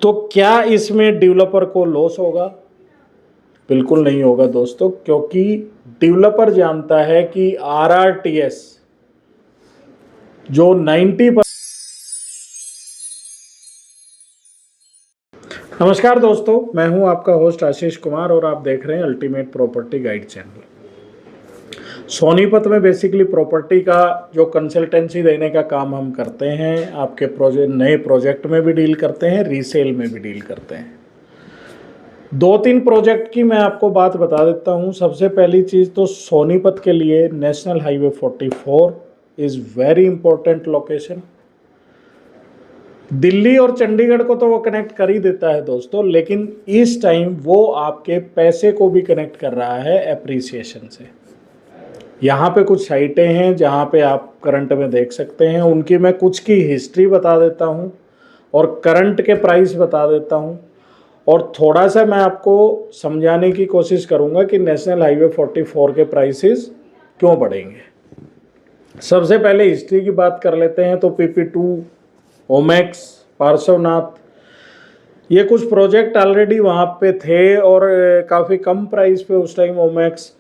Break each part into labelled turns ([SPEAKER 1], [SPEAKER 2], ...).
[SPEAKER 1] तो क्या इसमें डेवलपर को लॉस होगा? बिल्कुल नहीं होगा दोस्तों, क्योंकि डेवलपर जानता है कि आरआरटीएस जो 90%। नमस्कार दोस्तों, मैं हूं आपका होस्ट आशीष कुमार और आप देख रहे हैं ultimate property guide channel. Sonipat में बेसिकली प्रॉपर्टी का जो कंसल्टेंसी देने का काम हम करते हैं, आपके प्रोजेक्ट नए प्रोजेक्ट में भी डील करते हैं, रीसेल में भी डील करते हैं। 2-3 प्रोजेक्ट की मैं आपको बात बता देता हूं। सबसे पहली चीज़ तो सोनीपत के लिए national highway 44 is very important location. Delhi और चंडीगढ़ को तो वो कनेक्ट कर ही देता है दोस्तों, लेकिन इस टाइम वो आपके पैसे को भी कनेक्ट कर रहा है एप्रिसिएशन से। यहाँ पे कुछ साइटें हैं जहाँ पे आप करंट में देख सकते हैं, उनकी मैं कुछ की हिस्ट्री बता देता हूँ और करंट के प्राइस बता देता हूँ, और थोड़ा सा मैं आपको समझाने की कोशिश करूँगा कि नेशनल हाईवे 44 के प्राइसेस क्यों बढ़ेंगे। सबसे पहले हिस्ट्री की बात कर लेते हैं तो PP2, ओमैक्स, पार्श्वनाथ, ये कुछ प्रोजेक्ट ऑलरेडी वहाँ पे थे और काफ़ी कम प्राइस पे उस टाइम ओमैक्स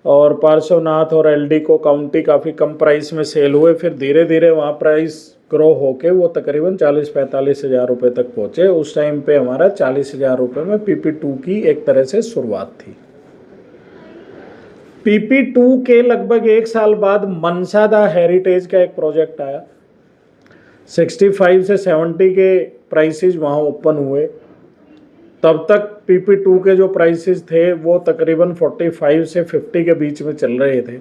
[SPEAKER 1] और पार्श्वनाथ और एलडी को काउंटी काफ़ी कम प्राइस में सेल हुए। फिर धीरे धीरे वहाँ प्राइस ग्रो होके वो तकरीबन 40-45 हज़ार रुपये तक पहुँचे। उस टाइम पे हमारा 40 हज़ार रुपये में PP2 की एक तरह से शुरुआत थी। PP2 के लगभग 1 साल बाद मनसादा हेरिटेज का एक प्रोजेक्ट आया। 65 से 70 के प्राइसेस वहाँ ओपन हुए। तब तक PP2 के जो प्राइसेस थे वो तकरीबन 45 से 50 के बीच में चल रहे थे।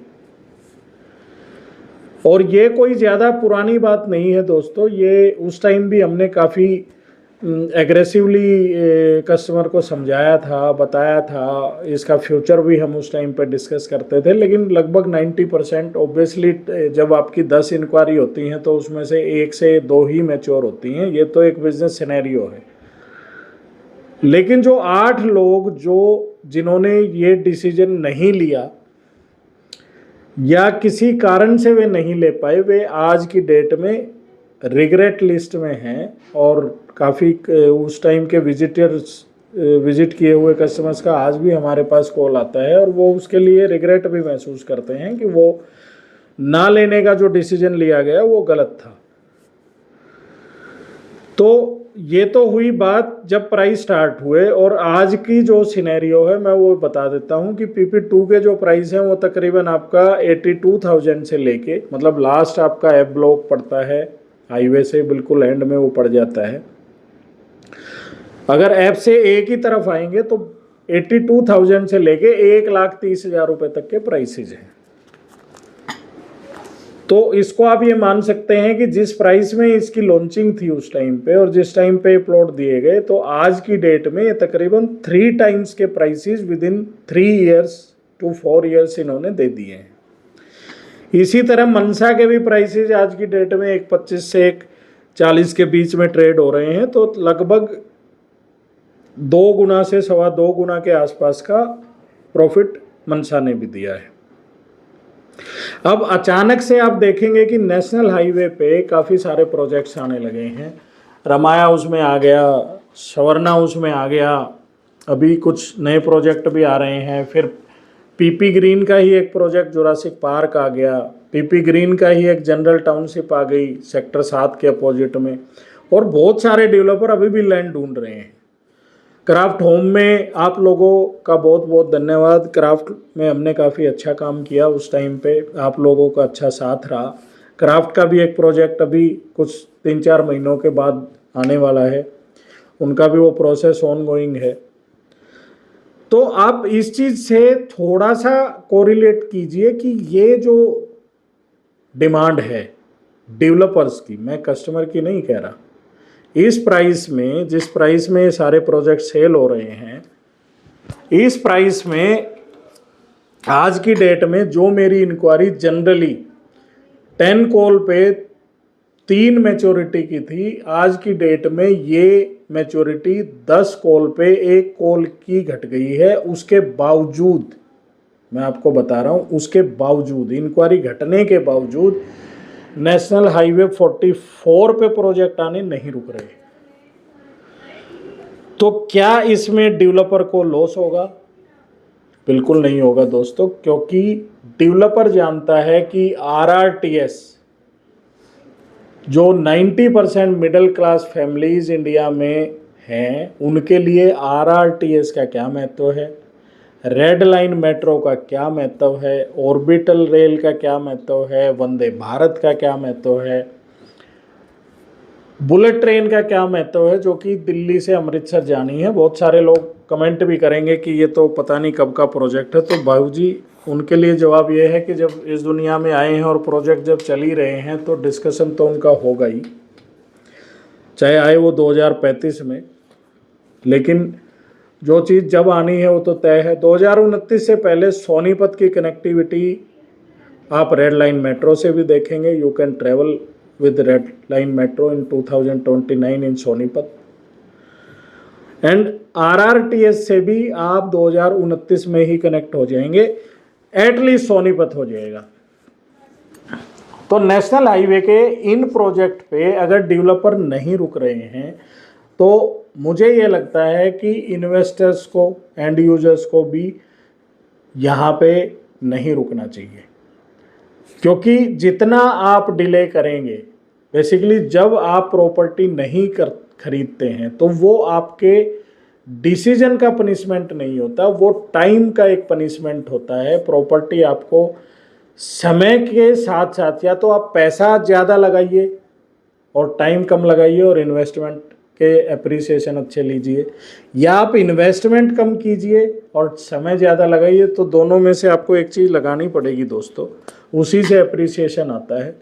[SPEAKER 1] और ये कोई ज़्यादा पुरानी बात नहीं है दोस्तों, ये उस टाइम भी हमने काफ़ी एग्रेसिवली कस्टमर को समझाया था, बताया था, इसका फ्यूचर भी हम उस टाइम पे डिस्कस करते थे। लेकिन लगभग 90% ऑब्वियसली जब आपकी 10 इंक्वायरी होती हैं तो उसमें से 1 से 2 ही मैच्योर होती हैं। ये तो एक बिजनेस सिनेरियो है। लेकिन जो 8 लोग जिन्होंने ये डिसीजन नहीं लिया या किसी कारण से वे नहीं ले पाए, वे आज की डेट में रिग्रेट लिस्ट में हैं। और काफ़ी उस टाइम के विजिट किए हुए कस्टमर्स का आज भी हमारे पास कॉल आता है और वो उसके लिए रिग्रेट भी महसूस करते हैं कि वो ना लेने का जो डिसीजन लिया गया वो गलत था। तो ये तो हुई बात जब प्राइस स्टार्ट हुए, और आज की जो सिनेरियो है मैं वो बता देता हूँ कि PP2 के जो प्राइस हैं वो तकरीबन आपका 82,000 से लेके, मतलब लास्ट आपका F ब्लॉक पड़ता है हाईवे से बिल्कुल एंड में वो पड़ जाता है। अगर F से A की तरफ आएंगे तो 82,000 से लेके 1,30,000 रुपये तक के प्राइसेज हैं। तो इसको आप ये मान सकते हैं कि जिस प्राइस में इसकी लॉन्चिंग थी उस टाइम पे और जिस टाइम पे प्लॉट दिए गए, तो आज की डेट में ये तकरीबन 3 टाइम्स के prices within 3 years to 4 years इन्होंने दे दिए हैं। इसी तरह मनसा के भी प्राइसेस आज की डेट में 1.25 से 1.40 के बीच में ट्रेड हो रहे हैं। तो लगभग 2 गुना से 2.25 गुना के आसपास का प्रॉफिट मनसा ने भी दिया है। अब अचानक से आप देखेंगे कि नेशनल हाईवे पे काफ़ी सारे प्रोजेक्ट्स आने लगे हैं। रमाया उसमें आ गया, सवर्णा उसमें आ गया, अभी कुछ नए प्रोजेक्ट भी आ रहे हैं। फिर PP ग्रीन का ही एक प्रोजेक्ट जुरासिक पार्क आ गया, PP ग्रीन का ही एक जनरल टाउनशिप आ गई सेक्टर 7 के अपोजिट में, और बहुत सारे डेवलपर अभी भी लैंड ढूंढ रहे हैं। क्राफ्ट होम में आप लोगों का बहुत बहुत धन्यवाद। क्राफ्ट में हमने काफ़ी अच्छा काम किया उस टाइम पे, आप लोगों का अच्छा साथ रहा। क्राफ्ट का भी एक प्रोजेक्ट अभी कुछ 3-4 महीनों के बाद आने वाला है, उनका भी वो प्रोसेस ऑन गोइंग है। तो आप इस चीज़ से थोड़ा सा कोरिलेट कीजिए कि ये जो डिमांड है डेवलपर्स की, मैं कस्टमर की नहीं कह रहा, इस प्राइस में, जिस प्राइस में ये सारे प्रोजेक्ट सेल हो रहे हैं, इस प्राइस में आज की डेट में जो मेरी इंक्वायरी जनरली 10 कॉल पे 3 मैच्योरिटी की थी, आज की डेट में ये मैच्योरिटी 10 कॉल पे 1 कॉल की घट गई है। उसके बावजूद, मैं आपको बता रहा हूँ, उसके बावजूद, इंक्वायरी घटने के बावजूद नेशनल हाईवे 44 पे प्रोजेक्ट आने नहीं रुक रहे। तो क्या इसमें डेवलपर को लॉस होगा? बिल्कुल नहीं होगा दोस्तों, क्योंकि डेवलपर जानता है कि आरआरटीएस जो 90% मिडिल क्लास फैमिलीज इंडिया में हैं, उनके लिए आरआरटीएस का क्या महत्व है, रेड लाइन मेट्रो का क्या महत्व है, ऑर्बिटल रेल का क्या महत्व है, वंदे भारत का क्या महत्व है, बुलेट ट्रेन का क्या महत्व है, जो कि दिल्ली से अमृतसर जानी है। बहुत सारे लोग कमेंट भी करेंगे कि ये तो पता नहीं कब का प्रोजेक्ट है। तो बाबूजी, उनके लिए जवाब ये है कि जब इस दुनिया में आए हैं और प्रोजेक्ट जब चल ही रहे हैं तो डिस्कशन तो उनका होगा ही, चाहे आए वो 2035 में। लेकिन जो चीज़ जब आनी है वो तो तय है। 2029 से पहले सोनीपत की कनेक्टिविटी आप रेड लाइन मेट्रो से भी देखेंगे। You can travel with red line metro in 2029 in Sonipat, and RRTS से भी आप 2029 में ही कनेक्ट हो जाएंगे, एटलीस्ट सोनीपत हो जाएगा। तो नेशनल हाईवे के इन प्रोजेक्ट पे अगर डेवलपर नहीं रुक रहे हैं तो मुझे ये लगता है कि इन्वेस्टर्स को, एंड यूजर्स को भी यहाँ पे नहीं रुकना चाहिए, क्योंकि जितना आप डिले करेंगे, बेसिकली जब आप प्रॉपर्टी नहीं खरीदते हैं तो वो आपके डिसीजन का पनिशमेंट नहीं होता, वो टाइम का एक पनिशमेंट होता है। प्रॉपर्टी आपको समय के साथ साथ, या तो आप पैसा ज़्यादा लगाइए और टाइम कम लगाइए और इन्वेस्टमेंट के एप्रिसिएशन अच्छे लीजिए, या आप इन्वेस्टमेंट कम कीजिए और समय ज़्यादा लगाइए। तो दोनों में से आपको एक चीज़ लगानी पड़ेगी दोस्तों, उसी से एप्रिसिएशन आता है।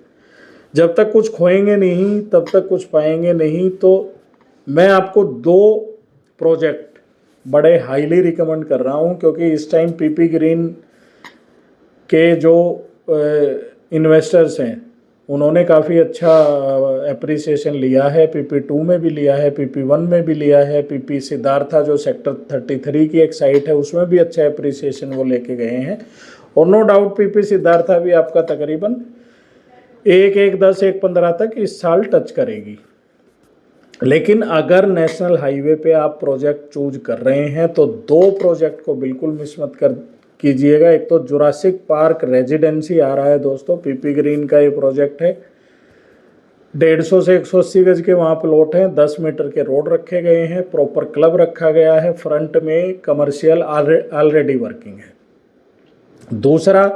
[SPEAKER 1] जब तक कुछ खोएंगे नहीं तब तक कुछ पाएंगे नहीं। तो मैं आपको 2 प्रोजेक्ट बड़े हाईली रिकमेंड कर रहा हूँ, क्योंकि इस टाइम पीपी ग्रीन के जो इन्वेस्टर्स हैं उन्होंने काफ़ी अच्छा एप्रिसिएशन लिया है। PP2 में भी लिया है, PP1 में भी लिया है, PP सिद्धार्था जो सेक्टर 33 की एक साइट है उसमें भी अच्छा एप्रिसिएशन वो लेके गए हैं। और नो डाउट PP सिद्धार्था भी आपका तकरीबन 1.10 1.15 तक इस साल टच करेगी। लेकिन अगर नेशनल हाईवे पे आप प्रोजेक्ट चूज कर रहे हैं तो 2 प्रोजेक्ट को बिल्कुल मिस मत कीजिएगा। एक तो जुरासिक पार्क रेजिडेंसी आ रहा है दोस्तों, पीपी ग्रीन का ये प्रोजेक्ट है। 150 से 180 गज के वहाँ प्लॉट हैं, 10 मीटर के रोड रखे गए हैं, प्रॉपर क्लब रखा गया है, फ्रंट में कमर्शियल ऑलरेडी वर्किंग है। दूसरा,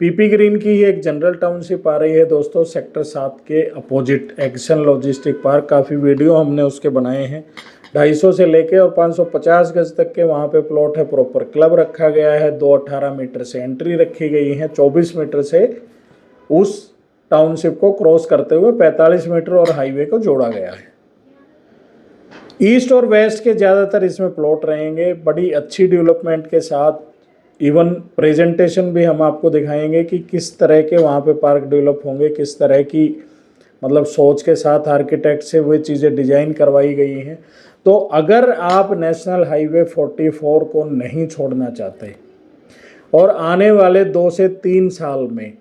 [SPEAKER 1] पीपी ग्रीन की ही एक जनरल टाउनशिप आ रही है दोस्तों, सेक्टर 7 के अपोजिट एक्शन लॉजिस्टिक पार्क। काफ़ी वीडियो हमने उसके बनाए हैं। 250 से लेके और 550 गज तक के वहाँ पे प्लॉट है, प्रॉपर क्लब रखा गया है, 218 मीटर से एंट्री रखी गई है, 24 मीटर से उस टाउनशिप को क्रॉस करते हुए 45 मीटर और हाईवे को जोड़ा गया है। ईस्ट और वेस्ट के ज़्यादातर इसमें प्लॉट रहेंगे, बड़ी अच्छी डेवलपमेंट के साथ। इवन प्रेजेंटेशन भी हम आपको दिखाएंगे कि किस तरह के वहाँ पे पार्क डेवलप होंगे, किस तरह की मतलब सोच के साथ आर्किटेक्ट से वो चीज़ें डिजाइन करवाई गई हैं। तो अगर आप नेशनल हाईवे 44 को नहीं छोड़ना चाहते और आने वाले 2 से 3 साल में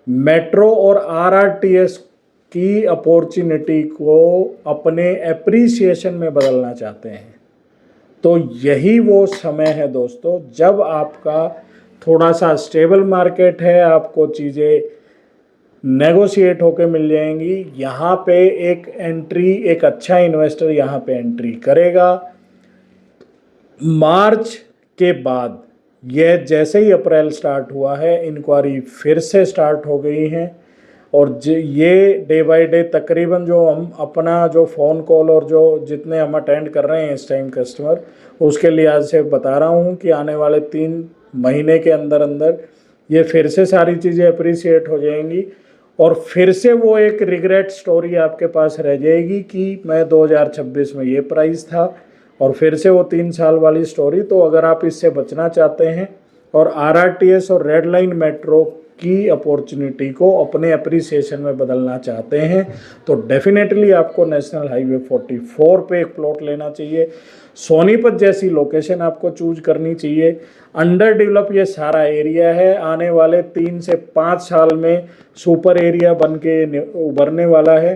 [SPEAKER 1] मेट्रो और आरआरटीएस की अपॉर्चुनिटी को अपने एप्रिसिएशन में बदलना चाहते हैं, तो यही वो समय है दोस्तों जब आपका थोड़ा सा स्टेबल मार्केट है, आपको चीज़ें नेगोशिएट होके मिल जाएंगी। यहाँ पे एक एंट्री, एक अच्छा इन्वेस्टर यहाँ पे एंट्री करेगा। मार्च के बाद यह जैसे ही अप्रैल स्टार्ट हुआ है, इंक्वायरी फिर से स्टार्ट हो गई हैं, और ये डे बाय डे तकरीबन जो हम अपना जो फ़ोन कॉल और जो जितने हम अटेंड कर रहे हैं इस टाइम कस्टमर, उसके लिहाज से बता रहा हूँ कि आने वाले 3 महीने के अंदर अंदर ये फिर से सारी चीज़ें अप्रिसिएट हो जाएंगी, और फिर से वो एक रिग्रेट स्टोरी आपके पास रह जाएगी कि मैं 2026 में ये प्राइस था, और फिर से वो 3 साल वाली स्टोरी। तो अगर आप इससे बचना चाहते हैं और आरआरटीएस और रेड लाइन मेट्रो की अपॉर्चुनिटी को अपने अप्रिसिएशन में बदलना चाहते हैं, तो डेफिनेटली आपको नेशनल हाईवे 44 पे एक प्लॉट लेना चाहिए। सोनीपत जैसी लोकेशन आपको चूज करनी चाहिए। अंडर डेवलप ये सारा एरिया है, आने वाले 3 से 5 साल में सुपर एरिया बन के उभरने वाला है।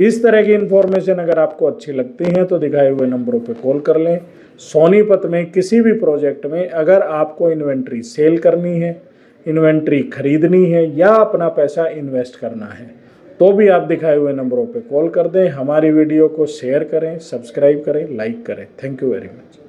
[SPEAKER 1] इस तरह की इन्फॉर्मेशन अगर आपको अच्छी लगती है तो दिखाए हुए नंबरों पे कॉल कर लें। सोनीपत में किसी भी प्रोजेक्ट में अगर आपको इन्वेंट्री सेल करनी है, इन्वेंट्री खरीदनी है या अपना पैसा इन्वेस्ट करना है तो भी आप दिखाए हुए नंबरों पे कॉल कर दें। हमारी वीडियो को शेयर करें, सब्सक्राइब करें, लाइक करें। Thank you very much.